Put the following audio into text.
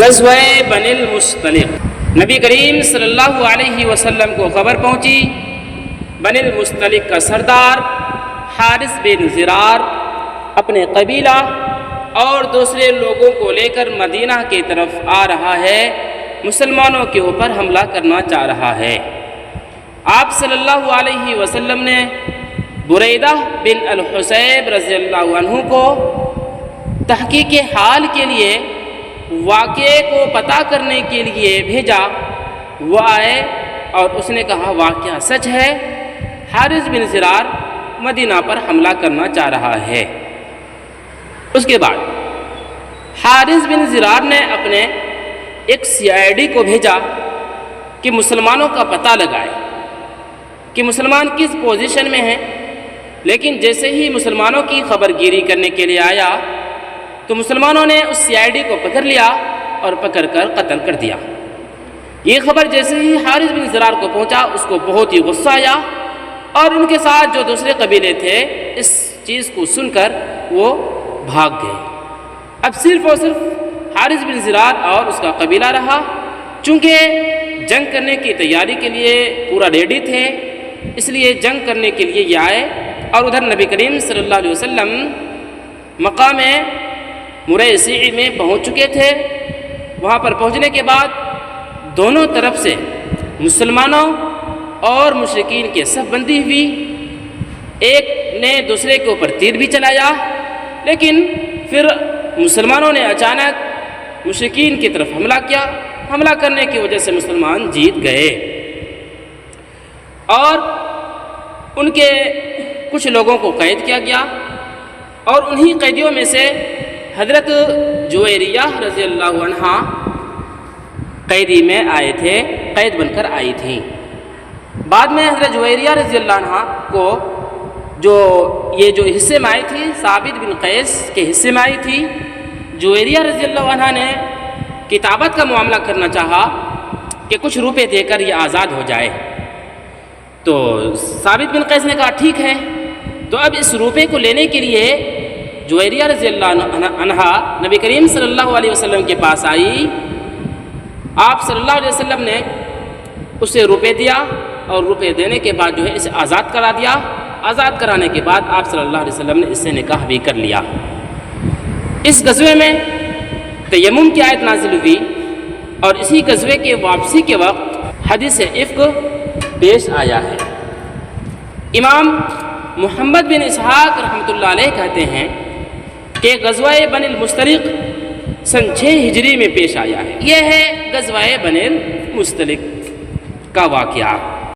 غزوہ بنی المصطلق، نبی کریم صلی اللہ علیہ وسلم کو خبر پہنچی بنی المصطلق کا سردار حارث بن زرار اپنے قبیلہ اور دوسرے لوگوں کو لے کر مدینہ کی طرف آ رہا ہے، مسلمانوں کے اوپر حملہ کرنا چاہ رہا ہے۔ آپ صلی اللہ علیہ وسلم نے بریدہ بن الحصیب رضی اللہ عنہ کو تحقیق حال کے لیے، واقعے کو پتہ کرنے کے لیے بھیجا۔ وہ آئے اور اس نے کہا واقعہ سچ ہے، حارث بن زرار مدینہ پر حملہ کرنا چاہ رہا ہے۔ اس کے بعد حارث بن زرار نے اپنے ایک CID کو بھیجا کہ مسلمانوں کا پتہ لگائے کہ مسلمان کس پوزیشن میں ہیں، لیکن جیسے ہی مسلمانوں کی خبر گیری کرنے کے لیے آیا تو مسلمانوں نے اس CID کو پکڑ لیا اور پکڑ کر قتل کر دیا۔ یہ خبر جیسے ہی حارث بن زرار کو پہنچا، اس کو بہت ہی غصہ آیا اور ان کے ساتھ جو دوسرے قبیلے تھے اس چیز کو سن کر وہ بھاگ گئے۔ اب صرف اور صرف حارث بن زرار اور اس کا قبیلہ رہا، چونکہ جنگ کرنے کی تیاری کے لیے پورا ریڈی تھے، اس لیے جنگ کرنے کے لیے یہ آئے۔ اور ادھر نبی کریم صلی اللہ علیہ وسلم مقام مریسی میں پہنچ چکے تھے۔ وہاں پر پہنچنے کے بعد دونوں طرف سے مسلمانوں اور مشرکین کی صف بندی ہوئی، ایک نے دوسرے کے اوپر تیر بھی چلایا، لیکن پھر مسلمانوں نے اچانک مشرکین کی طرف حملہ کیا۔ حملہ کرنے کی وجہ سے مسلمان جیت گئے اور ان کے کچھ لوگوں کو قید کیا گیا، اور انہی قیدیوں میں سے حضرت جویریہ رضی اللہ عنہا قیدی میں آئے تھے، قید بن کر آئی تھیں۔ بعد میں حضرت جویریہ رضی اللہ عنہا کو جو حصے میں آئی تھی، ثابت بن قیس کے حصے میں آئی تھی، جویریہ رضی اللہ عنہا نے کتابت کا معاملہ کرنا چاہا کہ کچھ روپے دے کر یہ آزاد ہو جائے، تو ثابت بن قیس نے کہا ٹھیک ہے۔ تو اب اس روپے کو لینے کے لیے جویریہ رضی اللہ عنہا نبی کریم صلی اللہ علیہ وسلم کے پاس آئی۔ آپ صلی اللہ علیہ وسلم نے اسے روپے دیا اور روپے دینے کے بعد اسے آزاد کرا دیا۔ آزاد کرانے کے بعد آپ صلی اللہ علیہ وسلم نے اس سے نکاح بھی کر لیا۔ اس غزوے میں تیمم کی آیت نازل ہوئی اور اسی غزوے کے واپسی کے وقت حدیث افک پیش آیا ہے۔ امام محمد بن اسحاق رحمۃ اللہ علیہ کہتے ہیں کہ غزوہ بنی المصطلق سن 6 ہجری میں پیش آیا ہے۔ یہ ہے غزوہ بنی المصطلق کا واقعہ۔